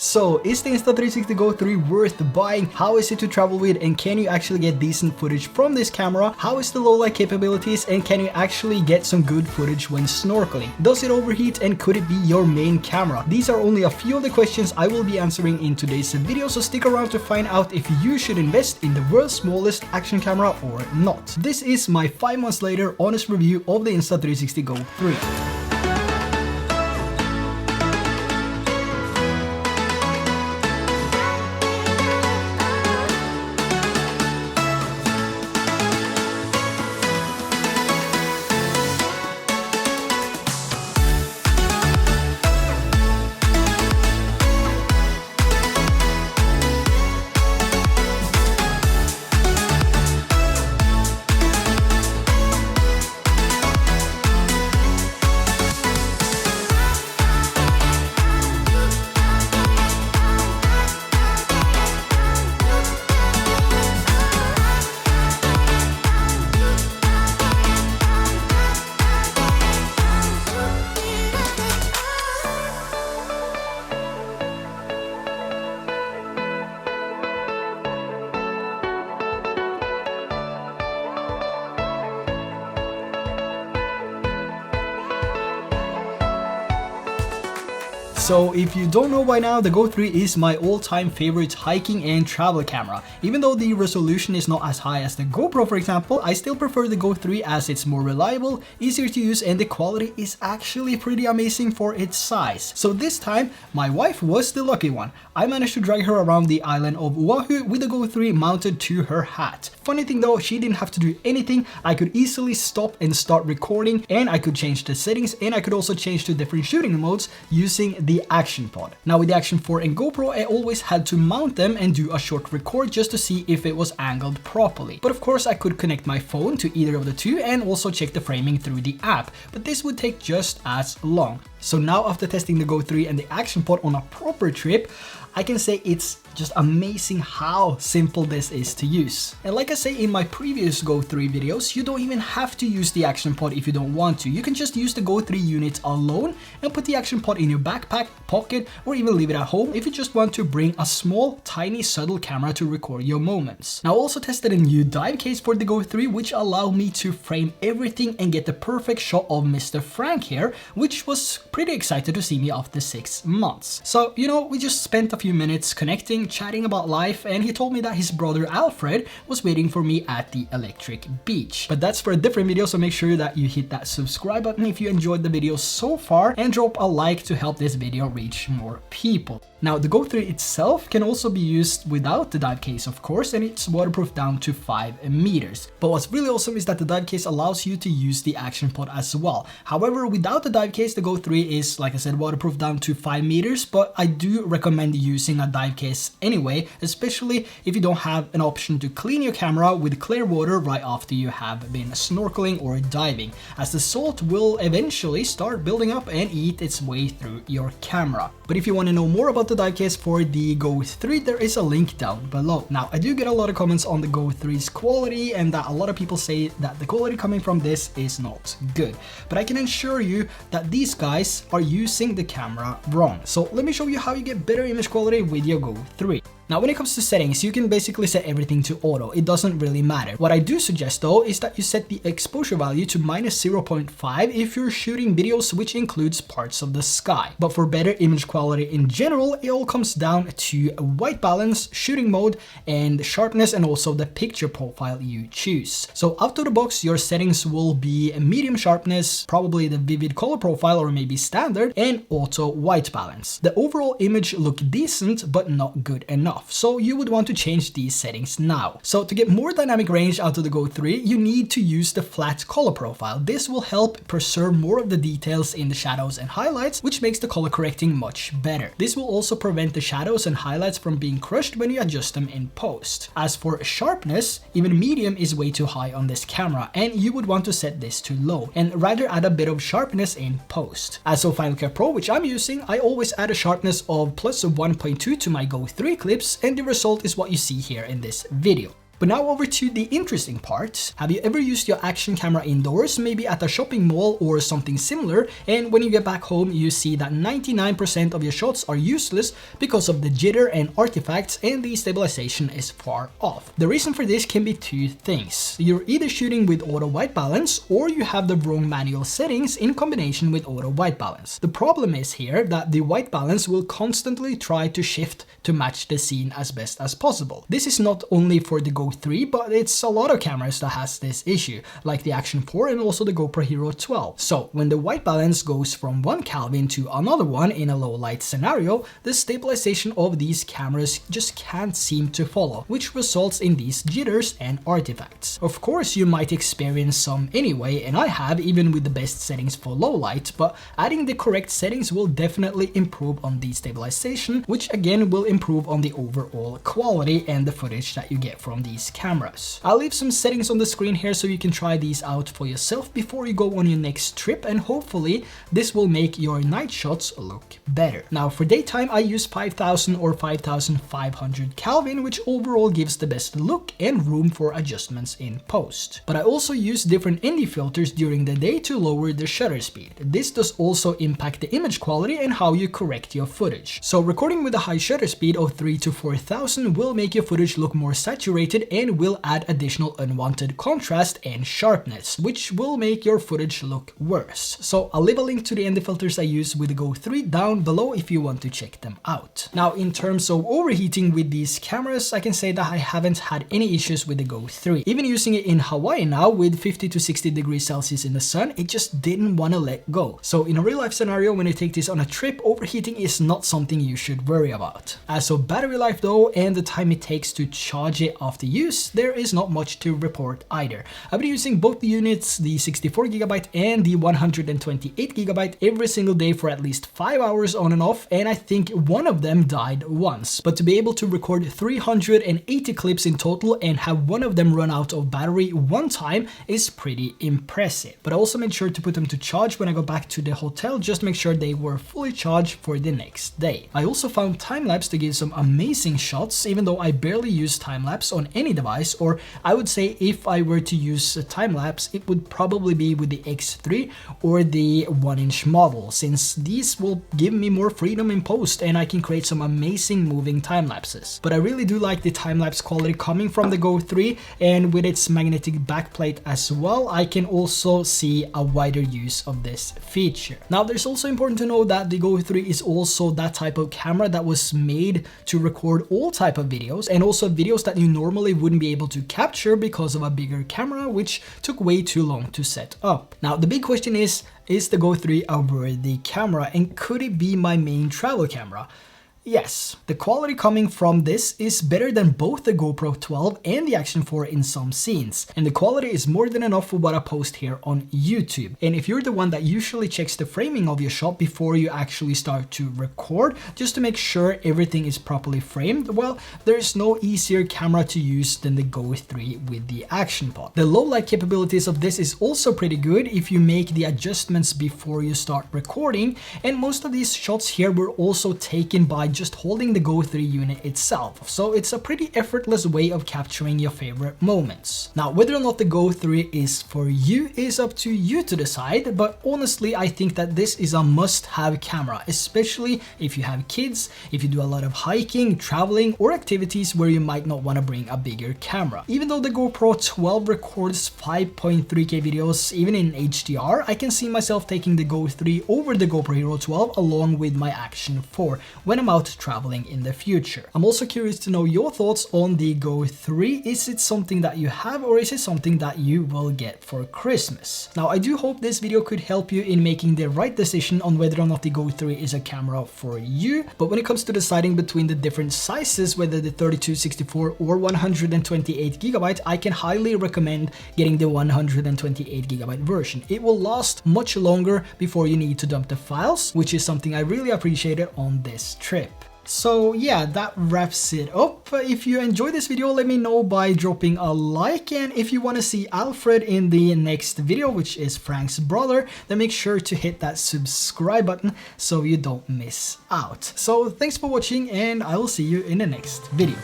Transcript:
So, is the Insta360 GO 3 worth buying? How is it to travel with, and can you actually get decent footage from this camera? How is the low light capabilities, and can you actually get some good footage when snorkeling? Does it overheat, and could it be your main camera? These are only a few of the questions I will be answering in today's video, so stick around to find out if you should invest in the world's smallest action camera or not. This is my 5 months later honest review of the Insta360 GO 3. So if you don't know by now, the GO 3 is my all-time favorite hiking and travel camera. Even though the resolution is not as high as the GoPro, for example, I still prefer the GO 3 as it's more reliable, easier to use, and the quality is actually pretty amazing for its size. So this time, my wife was the lucky one. I managed to drag her around the island of Oahu with the GO 3 mounted to her hat. Funny thing though, she didn't have to do anything. I could easily stop and start recording, and I could change the settings, and I could also change to different shooting modes using the Action Pod. Now with the Action 4 and GoPro, I always had to mount them and do a short record just to see if it was angled properly. But of course I could connect my phone to either of the two and also check the framing through the app, but this would take just as long. So now after testing the GO 3 and the Action Pod on a proper trip, I can say it's just amazing how simple this is to use. And like I say in my previous GO 3 videos, you don't even have to use the Action Pod if you don't want to. You can just use the GO 3 unit alone and put the Action Pod in your backpack, pocket, or even leave it at home if you just want to bring a small, tiny, subtle camera to record your moments. Now I also tested a new dive case for the GO 3 which allowed me to frame everything and get the perfect shot of Mr. Frank here, which was pretty excited to see me after 6 months. So, you know, we just spent a few minutes connecting, chatting about life, and he told me that his brother Alfred was waiting for me at the electric beach. But that's for a different video, so make sure that you hit that subscribe button if you enjoyed the video so far, and drop a like to help this video reach more people. Now the GO 3 itself can also be used without the dive case, of course, and it's waterproof down to 5 meters. But what's really awesome is that the dive case allows you to use the Action Pod as well. However, without the dive case, the GO 3 is, like I said, waterproof down to 5 meters, but I do recommend using a dive case anyway, especially if you don't have an option to clean your camera with clear water right after you have been snorkeling or diving, as the salt will eventually start building up and eat its way through your camera. But if you want to know more about the dive case for the GO 3, there is a link down below. Now I do get a lot of comments on the GO 3's quality, and that a lot of people say that the quality coming from this is not good, but I can assure you that these guys are using the camera wrong. So let me show you how you get better image quality with your GO 3. Now when it comes to settings, you can basically set everything to auto. It doesn't really matter. What I do suggest though is that you set the exposure value to -0.5 if you're shooting videos which includes parts of the sky. But for better image quality in general, it all comes down to white balance, shooting mode, and sharpness, and also the picture profile you choose. So out of the box, your settings will be medium sharpness, probably the vivid color profile or maybe standard, and auto white balance. The overall image look decent but not good enough. So you would want to change these settings now. So to get more dynamic range out of the GO 3, you need to use the flat color profile. This will help preserve more of the details in the shadows and highlights, which makes the color correcting much better. This will also prevent the shadows and highlights from being crushed when you adjust them in post. As for sharpness, even medium is way too high on this camera, and you would want to set this to low and rather add a bit of sharpness in post. As for Final Cut Pro, which I'm using, I always add a sharpness of +1.2 to my GO 3 clips, and the result is what you see here in this video. But now over to the interesting part. Have you ever used your action camera indoors, maybe at a shopping mall or something similar, and when you get back home you see that 99% of your shots are useless because of the jitter and artifacts, and the stabilization is far off? The reason for this can be two things. You're either shooting with auto white balance, or you have the wrong manual settings in combination with auto white balance. The problem is here that the white balance will constantly try to shift to match the scene as best as possible. This is not only for the Go 3, but it's a lot of cameras that has this issue, like the Action 4 and also the GoPro Hero 12. So when the white balance goes from one Kelvin to another one in a low light scenario, the stabilization of these cameras just can't seem to follow, which results in these jitters and artifacts. Of course, you might experience some anyway, and I have, even with the best settings for low light, but adding the correct settings will definitely improve on the stabilization, which again will improve on the overall quality and the footage that you get from these cameras. I'll leave some settings on the screen here so you can try these out for yourself before you go on your next trip, and hopefully this will make your night shots look better. Now for daytime I use 5000 or 5500 Kelvin, which overall gives the best look and room for adjustments in post. But I also use different ND filters during the day to lower the shutter speed. This does also impact the image quality and how you correct your footage. So recording with a high shutter speed of 3 to 4000 will make your footage look more saturated and will add additional unwanted contrast and sharpness, which will make your footage look worse. So I'll leave a link to the ND filters I use with the Go 3 down below if you want to check them out. Now in terms of overheating with these cameras, I can say that I haven't had any issues with the Go 3. Even using it in Hawaii now with 50 to 60 degrees Celsius in the sun, it just didn't want to let go. So in a real life scenario, when you take this on a trip, overheating is not something you should worry about. As of battery life though, and the time it takes to charge it after use, there is not much to report either. I've been using both the units, the 64GB and the 128GB, every single day for at least 5 hours on and off, and I think one of them died once. But to be able to record 380 clips in total and have one of them run out of battery one time is pretty impressive. But I also made sure to put them to charge when I got back to the hotel, just to make sure they were fully charged for the next day. I also found time-lapse to give some amazing shots, even though I barely use time-lapse on any device, or I would say if I were to use a time-lapse, it would probably be with the X3 or the 1-inch model, since these will give me more freedom in post and I can create some amazing moving time-lapses. But I really do like the time-lapse quality coming from the Go 3, and with its magnetic backplate as well, I can also see a wider use of this feature. Now there's also important to know that the Go 3 is also that type of camera that was made to record all type of videos, and also videos that you normally wouldn't be able to capture because of a bigger camera, which took way too long to set up. Now the big question is the Go 3 a worthy camera, and could it be my main travel camera? Yes, the quality coming from this is better than both the GoPro 12 and the Action 4 in some scenes, and the quality is more than enough for what I post here on YouTube. And if you're the one that usually checks the framing of your shot before you actually start to record, just to make sure everything is properly framed, well, there's no easier camera to use than the Go 3 with the Action Pod. The low light capabilities of this is also pretty good if you make the adjustments before you start recording, and most of these shots here were also taken by just holding the Go 3 unit itself, so it's a pretty effortless way of capturing your favorite moments. Now whether or not the Go 3 is for you is up to you to decide, but honestly I think that this is a must-have camera, especially if you have kids, if you do a lot of hiking, traveling, or activities where you might not want to bring a bigger camera. Even though the GoPro 12 records 5.3K videos even in HDR, I can see myself taking the Go 3 over the GoPro Hero 12 along with my Action 4 when I'm out traveling in the future. I'm also curious to know your thoughts on the Go 3. Is it something that you have, or is it something that you will get for Christmas? Now I do hope this video could help you in making the right decision on whether or not the Go 3 is a camera for you, but when it comes to deciding between the different sizes, whether the 32, 64 or 128GB, I can highly recommend getting the 128GB version. It will last much longer before you need to dump the files, which is something I really appreciated on this trip. So yeah, that wraps it up. If you enjoyed this video, let me know by dropping a like, and if you want to see Alfred in the next video, which is Frank's brother, then make sure to hit that subscribe button so you don't miss out. So thanks for watching, and I will see you in the next video.